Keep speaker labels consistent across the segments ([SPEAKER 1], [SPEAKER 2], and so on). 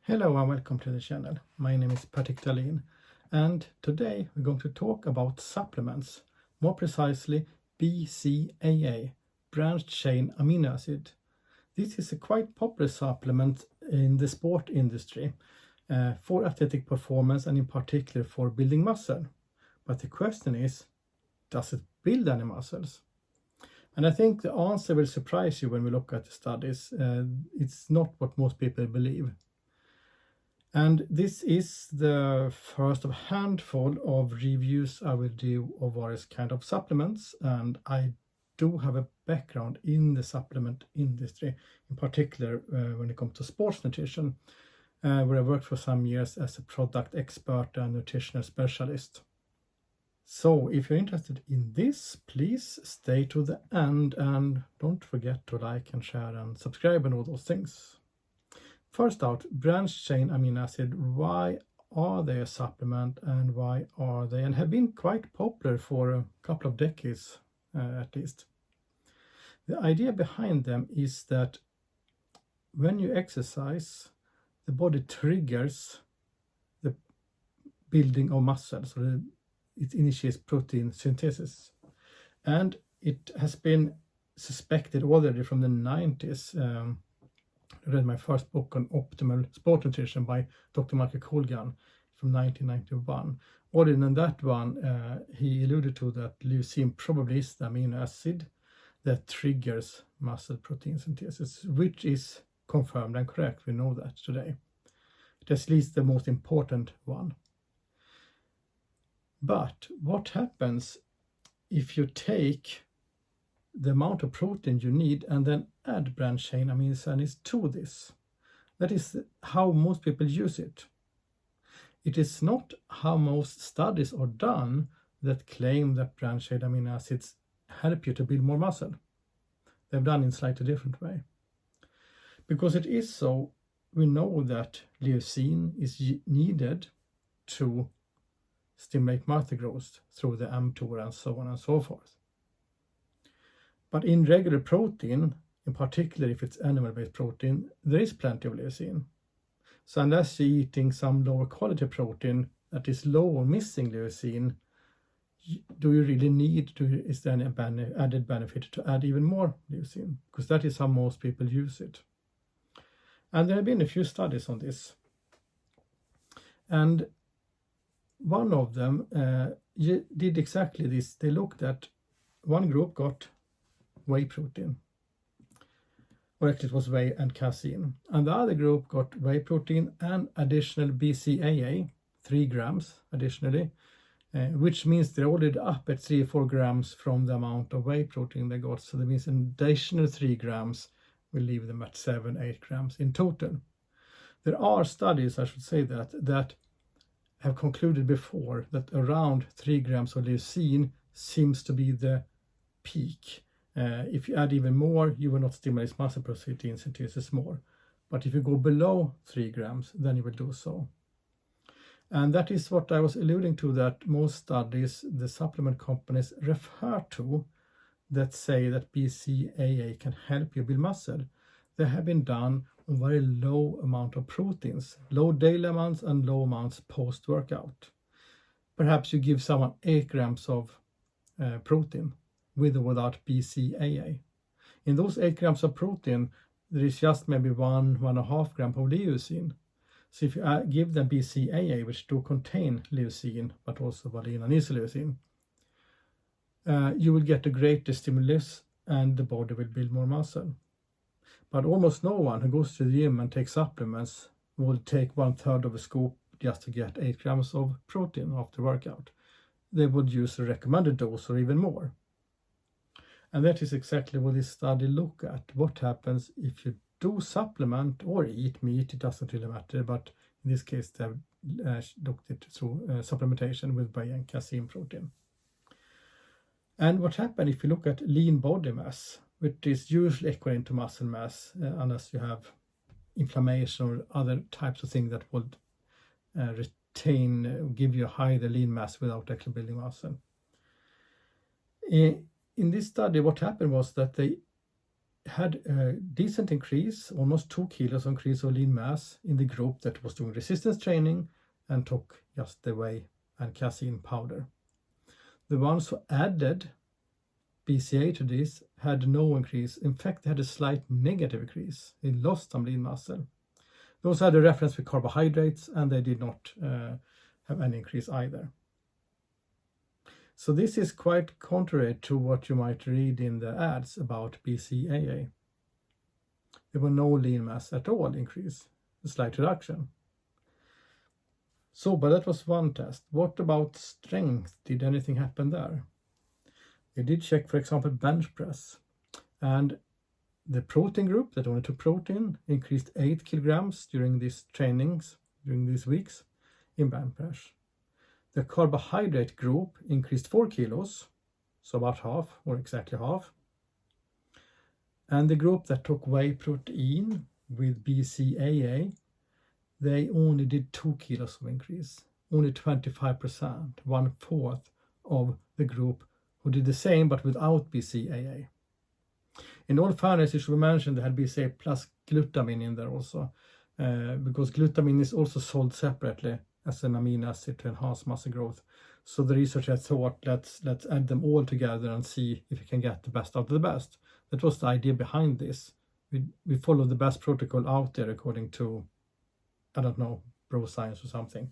[SPEAKER 1] Hello and welcome to the channel. My name is Patrick Dahlin, and today we're going to talk about supplements, more precisely Bcaa, branched chain amino acid. This is a quite popular supplement in the sport industry for athletic performance and in particular for building muscle. But the question is, does it build any muscles? And I think the answer will surprise you when we look at the studies. It's not what most people believe. And this is the first of a handful of reviews I will do of various kind of supplements, and I do have a background in the supplement industry, in particular when it comes to sports nutrition, where I worked for some years as a product expert and nutritional specialist. So if you're interested in this, please stay to the end and don't forget to like and share and subscribe and all those things. First out, branched chain amino acid. Why are they a supplement and why are they, and have been quite popular for a couple of decades at least. The idea behind them is that when you exercise, the body triggers the building of muscles, so it initiates protein synthesis. And it has been suspected already from the 90s. I read my first book on optimal sport nutrition by Dr. Michael Colgan from 1991. Already in that one, he alluded to that leucine probably is the amino acid that triggers muscle protein synthesis, which is confirmed and correct. We know that today. It is at least the most important one. But what happens if you take the amount of protein you need and then add branched chain amino acids to this? That is how most people use it. It is not how most studies are done that claim that branched chain amino acids help you to build more muscle. They've done in a slightly different way. Because it is so, we know that leucine is needed to stimulate muscle growth through the mTOR and so on and so forth. But in regular protein, in particular if it's animal-based protein, there is plenty of leucine. So unless you're eating some lower quality protein that is low or missing leucine, do you really need to, is there any added benefit to add even more leucine? Because that is how most people use it. And there have been a few studies on this. And one of them did exactly this. They looked at, one group got whey protein, or actually it was whey and casein, and the other group got whey protein and additional Bcaa, 3 grams additionally, which means they're already up at 3 or 4 grams from the amount of whey protein they got. So that means an additional 3 grams will leave them at 7-8 grams in total. There are studies, I should say, that have concluded before that around 3 grams of leucine seems to be the peak. If you add even more, you will not stimulate muscle protein synthesis more. But if you go below 3 grams, then you will do so. And that is what I was alluding to, that most studies the supplement companies refer to that say that Bcaa can help you build muscle. They have been done on very low amount of proteins, low daily amounts and low amounts post-workout. Perhaps you give someone 8 grams of protein with or without Bcaa. In those 8 grams of protein, there is just maybe 1.5 grams of leucine. So if you give them Bcaa, which do contain leucine, but also valine and isoleucine, you will get a greater stimulus and the body will build more muscle. But almost no one who goes to the gym and takes supplements will take 1/3 of a scoop just to get 8 grams of protein after workout. They would use a recommended dose or even more. And that is exactly what this study look at. What happens if you do supplement or eat meat, it doesn't really matter, but in this case they have looked at through supplementation with whey and casein protein. And what happens if you look at lean body mass, which is usually equivalent to muscle mass, unless you have inflammation or other types of things that would give you a higher lean mass without actually building muscle. In this study, what happened was that they had a decent increase, almost 2 kilos increase of lean mass in the group that was doing resistance training and took just the whey and casein powder. The ones who added Bcaa to this had no increase. In fact, they had a slight negative increase. They lost some lean muscle. They also had a reference with carbohydrates, and they did not have any increase either. So this is quite contrary to what you might read in the ads about Bcaa. There were no lean mass at all increase, a slight reduction. So, but that was one test. What about strength? Did anything happen there? They did check, for example, bench press. And the protein group that only took protein increased 8 kilograms during these trainings, during these weeks in bench press. The carbohydrate group increased 4 kilos, so about half, or exactly half. And the group that took whey protein with Bcaa, they only did 2 kilos of increase, only 25%, 1/4 of the group who did the same but without Bcaa. In all fairness, it should be mentioned they had Bcaa plus glutamine in there also, because glutamine is also sold separately as an amino acid to enhance muscle growth. So the researcher thought, let's add them all together and see if we can get the best out of the best. That was the idea behind this. We follow the best protocol out there according to, I don't know, bro science or something.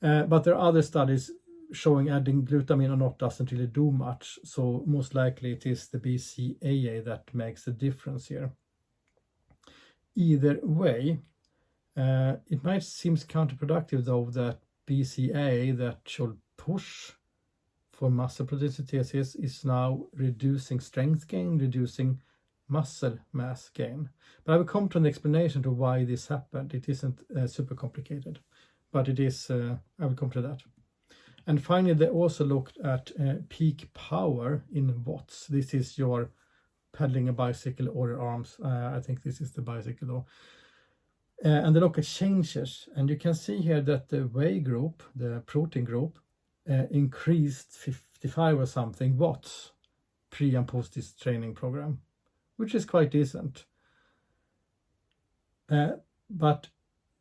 [SPEAKER 1] But there are other studies showing adding glutamine or not doesn't really do much. So most likely it is the Bcaa that makes a difference here. Either way, it might seem counterproductive though that Bcaa that should push for muscle protein synthesis is now reducing strength gain, reducing muscle mass gain. But I will come to an explanation to why this happened. It isn't super complicated, but it is, I will come to that. And finally, they also looked at peak power in watts. This is your pedaling a bicycle or your arms. I think this is the bicycle though. And they look at changes. And you can see here that the whey group, the protein group, increased 55 or something watts pre and post this training program, which is quite decent. But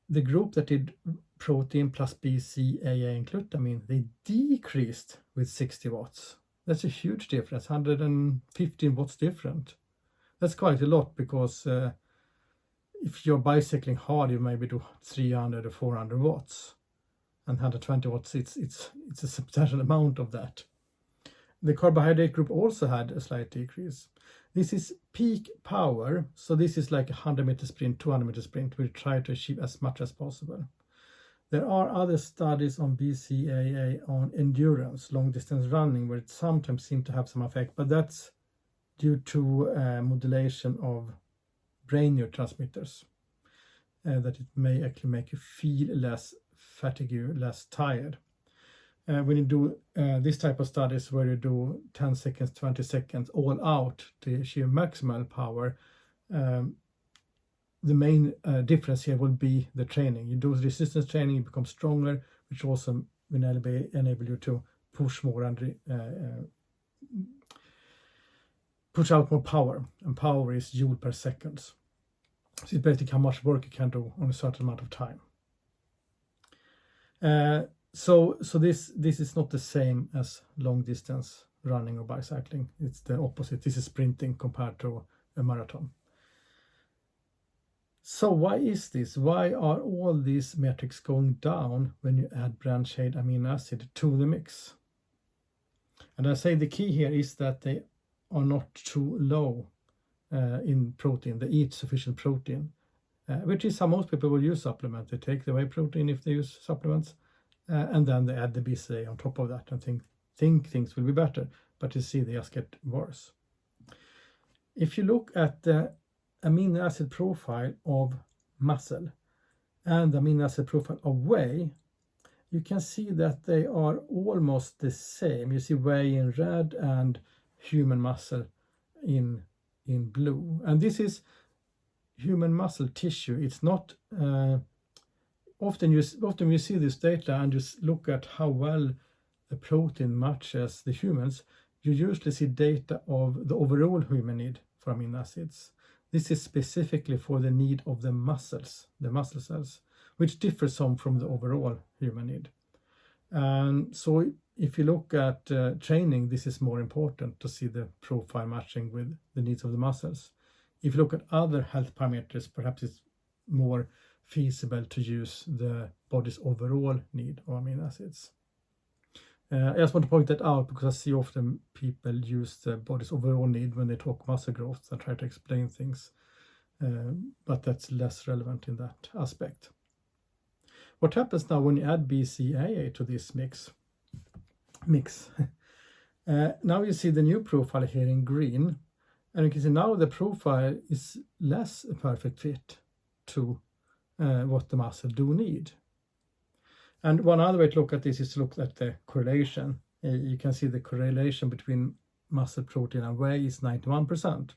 [SPEAKER 1] the group that did protein plus Bcaa and glutamine, they decreased with 60 watts. That's a huge difference, 115 watts different. That's quite a lot because if you're bicycling hard, you maybe do 300 or 400 watts. And 120 watts, it's a substantial amount of that. The carbohydrate group also had a slight decrease. This is peak power, so this is like a 100-meter sprint, 200-meter sprint. We try to achieve as much as possible. There are other studies on Bcaa on endurance, long-distance running, where it sometimes seems to have some effect, but that's due to modulation of brain neurotransmitters, that it may actually make you feel less fatigued, less tired. When you do this type of studies where you do 10 seconds, 20 seconds all out to achieve maximal power, the main difference here will be the training. You do resistance training, you become stronger, which also will enable you to push more and push out more power. And power is joule per second. So it's basically how much work you can do on a certain amount of time. So this is not the same as long distance running or bicycling. It's the opposite. This is sprinting compared to a marathon. So why is this? Why are all these metrics going down when you add branched-chain amino acid to the mix? And I say the key here is that they are not too low in protein. They eat sufficient protein, which is how most people will use supplements. They take the whey protein if they use supplements, and then they add the Bcaa on top of that and think things will be better. But you see, they just get worse. If you look at the amino acid profile of muscle and the amino acid profile of whey, you can see that they are almost the same. You see whey in red and human muscle in blue. And this is human muscle tissue. It's not often you see this data and just look at how well the protein matches the humans. You usually see data of the overall human need for amino acids. This is specifically for the need of the muscles, the muscle cells, which differs some from the overall human need. And so if you look at training, this is more important to see the profile matching with the needs of the muscles. If you look at other health parameters, perhaps it's more feasible to use the body's overall need of amino acids. I just want to point that out because I see often people use the body's overall need when they talk muscle growth and try to explain things, but that's less relevant in that aspect. What happens now when you add Bcaa to this mix? Now you see the new profile here in green, and you can see now the profile is less a perfect fit to what the muscle do need. And one other way to look at this is to look at the correlation. You can see the correlation between muscle protein and whey is 91%.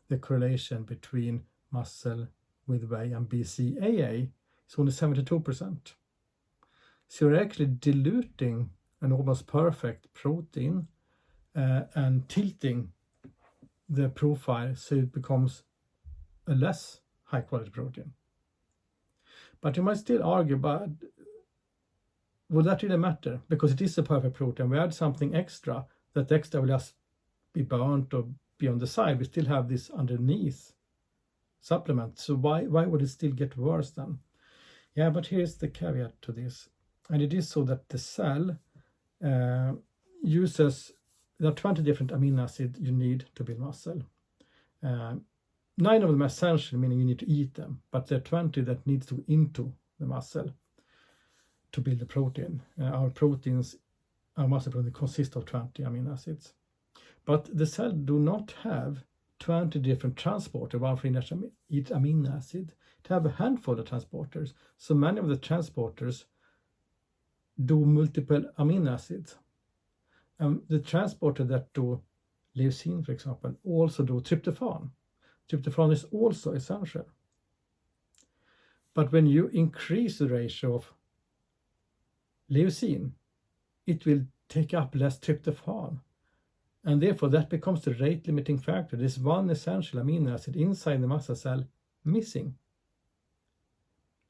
[SPEAKER 1] The correlation between muscle with whey and Bcaa is only 72%. So you're actually diluting an almost perfect protein and tilting the profile so it becomes a less high quality protein. But you might still argue, but would that really matter? Because it is a perfect protein. We add something extra, that extra will just be burnt or be on the side. We still have this underneath supplement. So why would it still get worse then? Yeah, but here's the caveat to this. And it is so that the cell uses, there are 20 different amino acids you need to build muscle. 9 of them are essential, meaning you need to eat them, but there are 20 that needs to go into the muscle to build the protein. Our muscle protein consist of 20 amino acids. But the cell do not have 20 different transporters, one for each amino acid. It have a handful of transporters. So many of the transporters do multiple amino acids. The transporter that do leucine, for example, also do tryptophan. Tryptophan is also essential. But when you increase the ratio of leucine, it will take up less tryptophan. And therefore that becomes the rate limiting factor. There's one essential amino acid inside the muscle cell missing.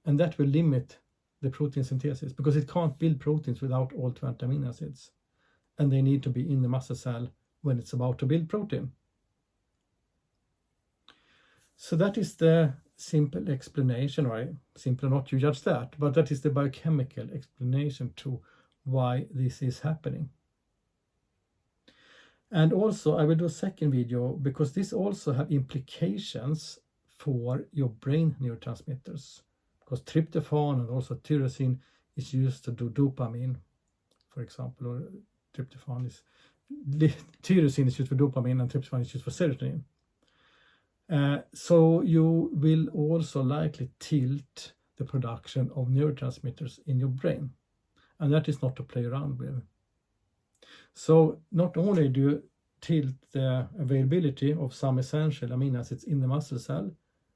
[SPEAKER 1] And that will limit the protein synthesis because it can't build proteins without all 20 amino acids. And they need to be in the muscle cell when it's about to build protein. So that is the simple explanation, or simple or not, you judge that, but that is the biochemical explanation to why this is happening. And also I will do a second video because this also have implications for your brain neurotransmitters, because tryptophan and also tyrosine is used to do dopamine, for example, or tyrosine is used for dopamine and tryptophan is used for serotonin. So you will also likely tilt the production of neurotransmitters in your brain, and that is not to play around with. So not only do you tilt the availability of some essential amino acids in the muscle cell,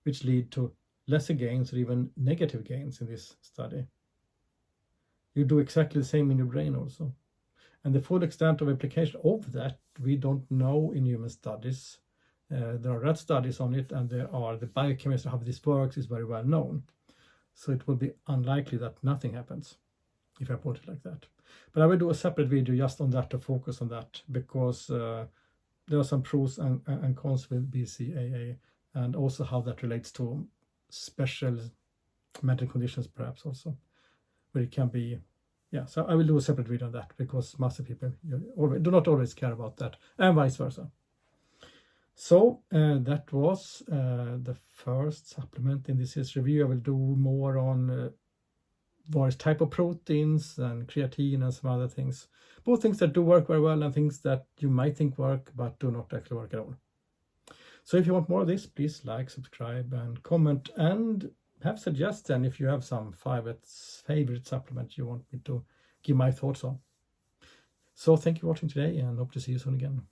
[SPEAKER 1] which lead to lesser gains or even negative gains in this study, you do exactly the same in your brain also. And the full extent of application of that we don't know in human studies. There are rat studies on it, and there are the biochemist of how this works is very well known. So it will be unlikely that nothing happens if I put it like that. But I will do a separate video just on that to focus on that, because there are some pros and cons with Bcaa, and also how that relates to special medical conditions perhaps also, where it can be, yeah. So I will do a separate video on that because most people do not always care about that, and vice versa. So that was the first supplement in this review. I will do more on various type of proteins and creatine and some other things. Both things that do work very well and things that you might think work but do not actually work at all. So if you want more of this, please like, subscribe and comment, and have suggestion if you have some favorite supplement you want me to give my thoughts on. So thank you for watching today, and hope to see you soon again.